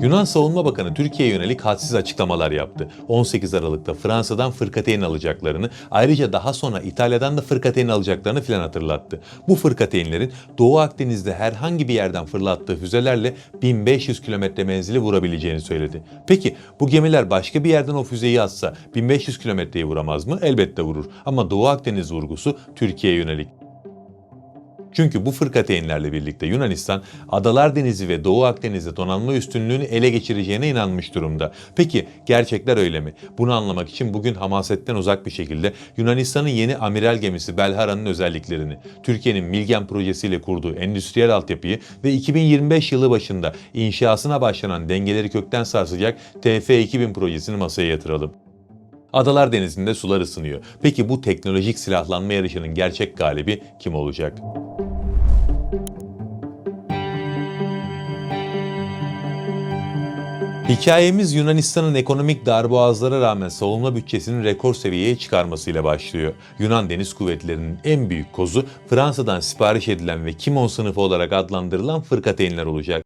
Yunan Savunma Bakanı Türkiye'ye yönelik hadsiz açıklamalar yaptı. 18 Aralık'ta Fransa'dan fırkateyn alacaklarını, ayrıca daha sonra İtalya'dan da fırkateyn alacaklarını filan hatırlattı. Bu fırkateynlerin Doğu Akdeniz'de herhangi bir yerden fırlattığı füzelerle 1500 kilometre menzili vurabileceğini söyledi. Peki bu gemiler başka bir yerden o füzeyi atsa 1500 kilometreyi vuramaz mı? Elbette vurur. Ama Doğu Akdeniz vurgusu Türkiye'ye yönelik. Çünkü bu fırkateynlerle birlikte Yunanistan, Adalar Denizi ve Doğu Akdeniz'de donanma üstünlüğünü ele geçireceğine inanmış durumda. Peki gerçekler öyle mi? Bunu anlamak için bugün hamasetten uzak bir şekilde Yunanistan'ın yeni amiral gemisi Belhara'nın özelliklerini, Türkiye'nin Milgem projesiyle kurduğu endüstriyel altyapıyı ve 2025 yılı başında inşasına başlanan dengeleri kökten sarsacak TF2000 projesini masaya yatıralım. Adalar Denizi'nde sular ısınıyor. Peki bu teknolojik silahlanma yarışının gerçek galibi kim olacak? Hikayemiz Yunanistan'ın ekonomik darboğazlara rağmen savunma bütçesinin rekor seviyeye çıkarmasıyla başlıyor. Yunan Deniz Kuvvetleri'nin en büyük kozu Fransa'dan sipariş edilen ve Kimon sınıfı olarak adlandırılan fırkateynler olacak.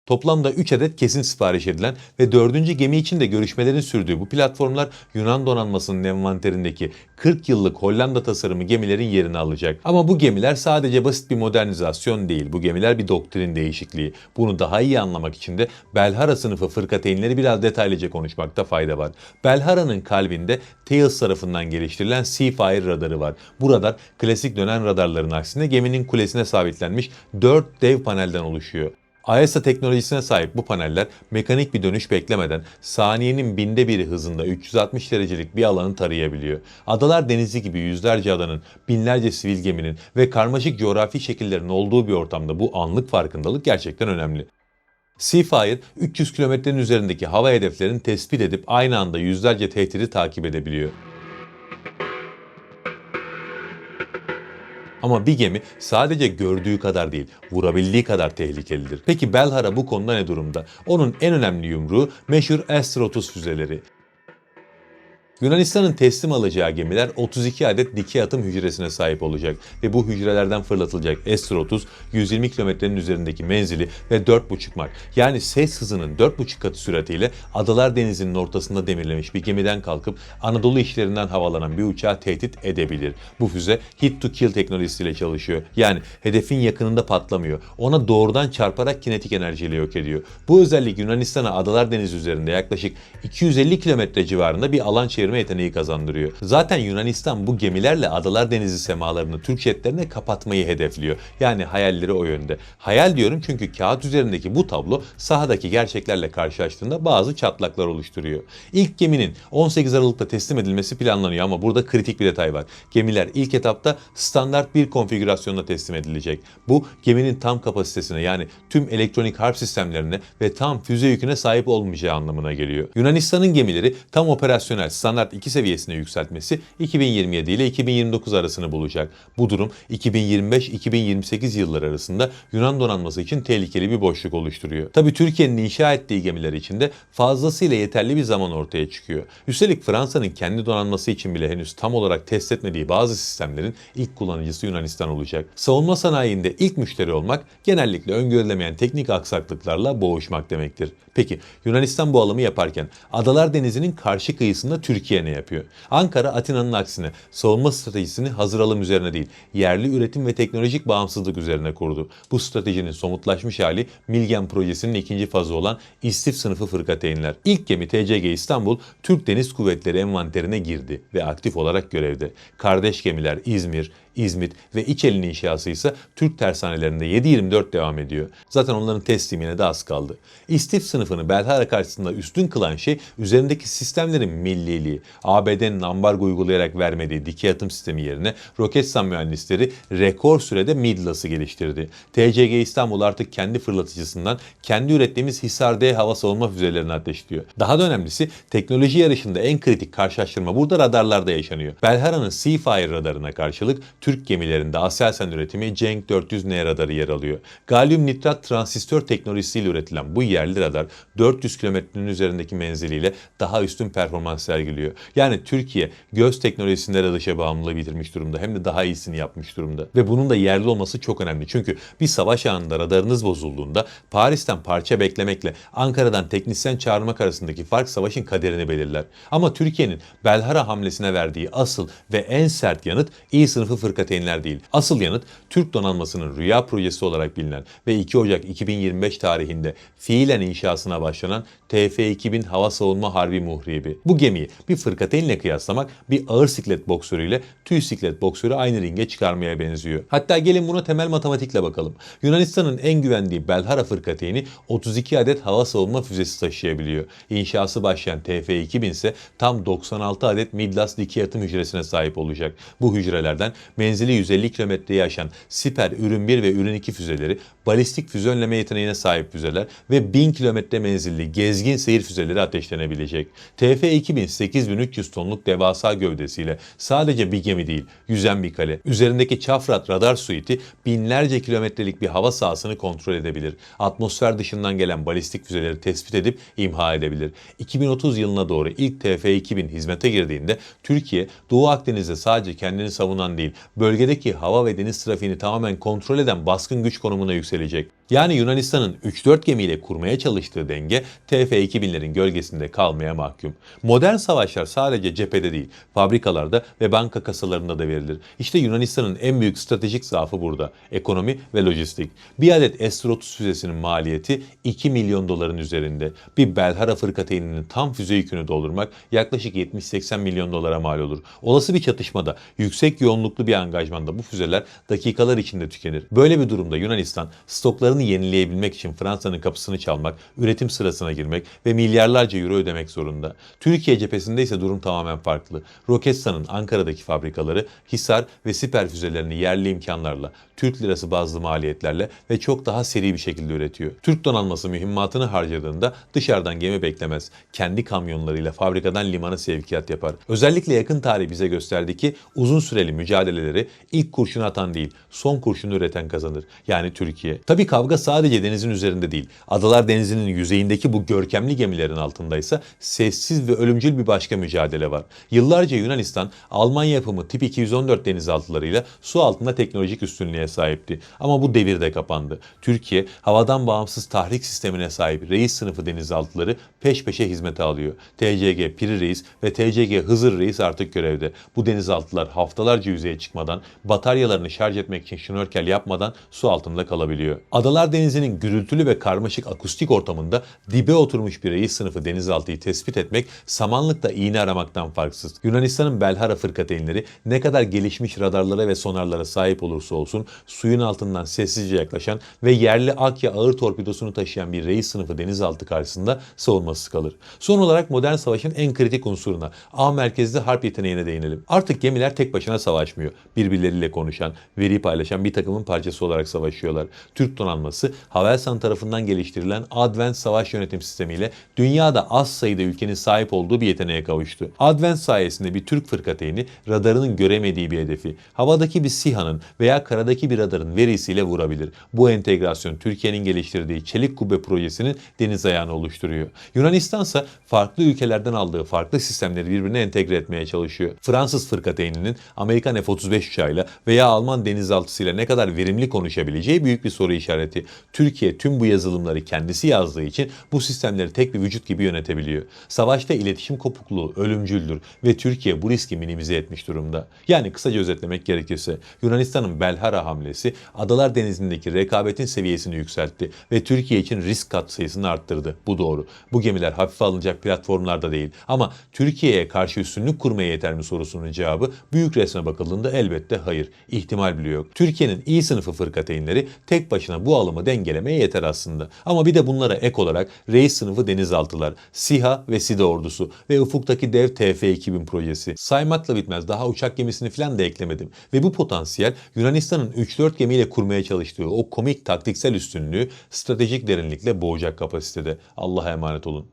Toplamda 3 adet kesin sipariş edilen ve 4. gemi için de görüşmelerin sürdüğü bu platformlar Yunan donanmasının envanterindeki 40 yıllık Hollanda tasarımı gemilerin yerini alacak. Ama bu gemiler sadece basit bir modernizasyon değil. Bu gemiler bir doktrin değişikliği. Bunu daha iyi anlamak için de Belhara sınıfı fırkateynleri biraz detaylıca konuşmakta fayda var. Belhara'nın kalbinde Thales tarafından geliştirilen Seafire radarı var. Bu radar klasik dönen radarların aksine geminin kulesine sabitlenmiş 4 dev panelden oluşuyor. AESA teknolojisine sahip bu paneller mekanik bir dönüş beklemeden saniyenin 1/1000 hızında 360 derecelik bir alanı tarayabiliyor. Adalar Denizi gibi yüzlerce adanın, binlerce sivil geminin ve karmaşık coğrafi şekillerin olduğu bir ortamda bu anlık farkındalık gerçekten önemli. Seafire 300 kilometrenin üzerindeki hava hedeflerini tespit edip aynı anda yüzlerce tehdidi takip edebiliyor. Ama bir gemi sadece gördüğü kadar değil, vurabildiği kadar tehlikelidir. Peki Belhara bu konuda ne durumda? Onun en önemli yumruğu meşhur S-30 füzeleri. Yunanistan'ın teslim alacağı gemiler 32 adet dikey atım hücresine sahip olacak ve bu hücrelerden fırlatılacak S-30 120 kilometrenin üzerindeki menzili ve 4,5 Mach yani ses hızının 4,5 katı süratiyle Adalar Denizi'nin ortasında demirlemiş bir gemiden kalkıp Anadolu işlerinden havalanan bir uçağı tehdit edebilir. Bu füze hit to kill teknolojisiyle çalışıyor. Yani hedefin yakınında patlamıyor. Ona doğrudan çarparak kinetik enerjiyle yok ediyor. Bu özellik Yunanistan'a Adalar Denizi üzerinde yaklaşık 250 kilometre civarında bir alan çevirme yeteneği kazandırıyor. Zaten Yunanistan bu gemilerle Adalar Denizi semalarını Türk jetlerine kapatmayı hedefliyor. Yani hayalleri o yönde. Hayal diyorum çünkü kağıt üzerindeki bu tablo sahadaki gerçeklerle karşılaştığında bazı çatlaklar oluşturuyor. İlk geminin 18 Aralık'ta teslim edilmesi planlanıyor ama burada kritik bir detay var. Gemiler ilk etapta standart bir konfigürasyonda teslim edilecek. Bu geminin tam kapasitesine yani tüm elektronik harp sistemlerine ve tam füze yüküne sahip olmayacağı anlamına geliyor. Yunanistan'ın gemileri tam operasyonel standart 2 seviyesine yükseltmesi 2027 ile 2029 arasını bulacak. Bu durum 2025-2028 yılları arasında Yunan donanması için tehlikeli bir boşluk oluşturuyor. Tabii Türkiye'nin inşa ettiği gemiler için de fazlasıyla yeterli bir zaman ortaya çıkıyor. Üstelik Fransa'nın kendi donanması için bile henüz tam olarak test etmediği bazı sistemlerin ilk kullanıcısı Yunanistan olacak. Savunma sanayinde ilk müşteri olmak genellikle öngörülemeyen teknik aksaklıklarla boğuşmak demektir. Peki Yunanistan bu alımı yaparken Adalar Denizi'nin karşı kıyısında Türkiye ne yapıyor? Ankara Atina'nın aksine savunma stratejisini hazır alım üzerine değil, yerli üretim ve teknolojik bağımsızlık üzerine kurdu. Bu stratejinin somutlaşmış hali Milgem projesinin ikinci fazı olan İstif sınıfı fırkateynler. İlk gemi TCG İstanbul, Türk Deniz Kuvvetleri envanterine girdi ve aktif olarak görevde. Kardeş gemiler İzmir, İzmit ve İçeli'nin inşası ise Türk tersanelerinde 7/24 devam ediyor. Zaten onların teslimine de az kaldı. İstif sınıfını Belhara karşısında üstün kılan şey üzerindeki sistemlerin milliliği. ABD'nin ambargo uygulayarak vermediği dikey atım sistemi yerine Roketsan mühendisleri rekor sürede Midlas'ı geliştirdi. TCG İstanbul artık kendi fırlatıcısından kendi ürettiğimiz Hisar D hava savunma füzelerini ateşliyor. Daha da önemlisi teknoloji yarışında en kritik karşılaştırma burada radarlarda yaşanıyor. Belhara'nın Seafire radarına karşılık Türk gemilerinde Aselsan üretimi Cenk 400N radarı yer alıyor. Galyum nitrat transistör teknolojisiyle üretilen bu yerli radar 400 kilometrenin üzerindeki menziliyle daha üstün performans sergiliyor. Yani Türkiye göz teknolojisinde de dışa bağımlılığı bitirmiş durumda. Hem de daha iyisini yapmış durumda. Ve bunun da yerli olması çok önemli. Çünkü bir savaş anında radarınız bozulduğunda Paris'ten parça beklemekle Ankara'dan teknisyen çağırmak arasındaki fark savaşın kaderini belirler. Ama Türkiye'nin Belhara hamlesine verdiği asıl ve en sert yanıt İ sınıfı fırkateynler değil. Asıl yanıt Türk donanmasının rüya projesi olarak bilinen ve 2 Ocak 2025 tarihinde fiilen inşasına başlanan TF-2000 Hava Savunma Harbi Muhribi. Bu gemiyi bir fırkateynle kıyaslamak bir ağır siklet boksörüyle tüy siklet boksörü aynı ringe çıkarmaya benziyor. Hatta gelin buna temel matematikle bakalım. Yunanistan'ın en güvendiği Belhara fırkateyni 32 adet hava savunma füzesi taşıyabiliyor. İnşası başlayan TF-2000 ise tam 96 adet Midlas dikey atım hücresine sahip olacak. Bu hücrelerden menzili 150 kilometreyi aşan Siper Ürün 1 ve Ürün 2 füzeleri, balistik füze önleme yeteneğine sahip füzeler ve 1000 kilometre menzilli gezgin seyir füzeleri ateşlenebilecek. TF-2000 8300 tonluk devasa gövdesiyle sadece bir gemi değil, yüzen bir kale. Üzerindeki Çafrat radar suiti binlerce kilometrelik bir hava sahasını kontrol edebilir. Atmosfer dışından gelen balistik füzeleri tespit edip imha edebilir. 2030 yılına doğru ilk TF-2000 hizmete girdiğinde Türkiye, Doğu Akdeniz'de sadece kendini savunan değil, bölgedeki hava ve deniz trafiğini tamamen kontrol eden baskın güç konumuna yükselecek. Yani Yunanistan'ın 3-4 gemiyle kurmaya çalıştığı denge TF-2000'lerin gölgesinde kalmaya mahkum. Modern savaşlar sadece cephede değil, fabrikalarda ve banka kasalarında da verilir. İşte Yunanistan'ın en büyük stratejik zaafı burada. Ekonomi ve lojistik. Bir adet S-430 füzesinin maliyeti 2 milyon doların üzerinde. Bir Belhara fırkateyninin tam füze yükünü doldurmak yaklaşık 70-80 milyon dolara mal olur. Olası bir çatışmada, yüksek yoğunluklu bir angajmanda bu füzeler dakikalar içinde tükenir. Böyle bir durumda Yunanistan stoklarını yenileyebilmek için Fransa'nın kapısını çalmak, üretim sırasına girmek ve milyarlarca euro ödemek zorunda. Türkiye cephesinde ise durum tamamen farklı. Roketsan'ın Ankara'daki fabrikaları Hisar ve Siper füzelerini yerli imkanlarla, Türk lirası bazlı maliyetlerle ve çok daha seri bir şekilde üretiyor. Türk donanması mühimmatını harcadığında dışarıdan gemi beklemez. Kendi kamyonlarıyla fabrikadan limana sevkiyat yapar. Özellikle yakın tarih bize gösterdi ki uzun süreli mücadeleleri ilk kurşunu atan değil, son kurşunu üreten kazanır. Yani Türkiye. Tabii kavga sadece denizin üzerinde değil. Adalar Denizi'nin yüzeyindeki bu görkemli gemilerin altındaysa sessiz ve ölümcül bir başka mücadele var. Yıllarca Yunanistan, Alman yapımı tip 214 denizaltılarıyla su altında teknolojik üstünlüğe sahipti. Ama bu devir de kapandı. Türkiye, havadan bağımsız tahrik sistemine sahip reis sınıfı denizaltıları peş peşe hizmete alıyor. TCG Piri Reis ve TCG Hızır Reis artık görevde. Bu denizaltılar haftalarca yüzeye çıkmadan, bataryalarını şarj etmek için şnorkel yapmadan su altında kalabiliyor. Adalar Denizi'nin gürültülü ve karmaşık akustik ortamında dibe oturmuş bir reis sınıfı denizaltıyı tespit etmek samanlıkta iğne aramaktan farksız. Yunanistan'ın Belhara fırkateynleri ne kadar gelişmiş radarlara ve sonarlara sahip olursa olsun suyun altından sessizce yaklaşan ve yerli Akya ağır torpidosunu taşıyan bir reis sınıfı denizaltı karşısında savunmasız kalır. Son olarak modern savaşın en kritik unsuruna, ağ merkezli harp yeteneğine değinelim. Artık gemiler tek başına savaşmıyor. Birbirleriyle konuşan, veri paylaşan bir takımın parçası olarak savaşıyorlar. Türk donanması Havelsan tarafından geliştirilen Advent savaş yönetim sistemiyle dünyada az sayıda ülkenin sahip olduğu bir yeteneğe kavuştu. Advent sayesinde bir Türk fırkateyni radarının göremediği bir hedefi havadaki bir SİHA'nın veya karadaki bir radarın verisiyle vurabilir. Bu entegrasyon Türkiye'nin geliştirdiği Çelik Kubbe projesinin deniz ayağını oluşturuyor. Yunanistan ise farklı ülkelerden aldığı farklı sistemleri birbirine entegre etmeye çalışıyor. Fransız fırkateyninin Amerikan F-35 uçağıyla veya Alman denizaltısıyla ne kadar verimli konuşabileceği büyük bir soru işareti. Türkiye tüm bu yazılımları kendisi yazdığı için bu sistemleri tek bir vücut gibi yönetebiliyor. Savaşta iletişim kopukluğu ölümcüldür ve Türkiye bu riski minimize etmiş durumda. Yani kısaca özetlemek gerekirse Yunanistan'ın Belhara hamlesi Adalar Denizi'ndeki rekabetin seviyesini yükseltti ve Türkiye için risk katsayısını arttırdı. Bu doğru. Bu gemiler hafife alınacak platformlarda değil. Ama Türkiye'ye karşı üstünlük kurmaya yeter mi sorusunun cevabı büyük resme bakıldığında elbette hayır. İhtimal bile yok. Türkiye'nin İ sınıfı fırkateynleri tek başına bu alımı dengelemeye yeter aslında. Ama bir de bunlara ek olarak reis sınıfı denizaltılar, SİHA ve SİDA ordusu ve ufuktaki dev TF-2000 projesi. Saymakla bitmez, daha uçak gemisini falan da eklemedim. Ve bu potansiyel Yunanistan'ın 3-4 gemiyle kurmaya çalıştığı o komik taktiksel üstünlüğü stratejik derinlikle boğacak kapasitede. Allah'a emanet olun.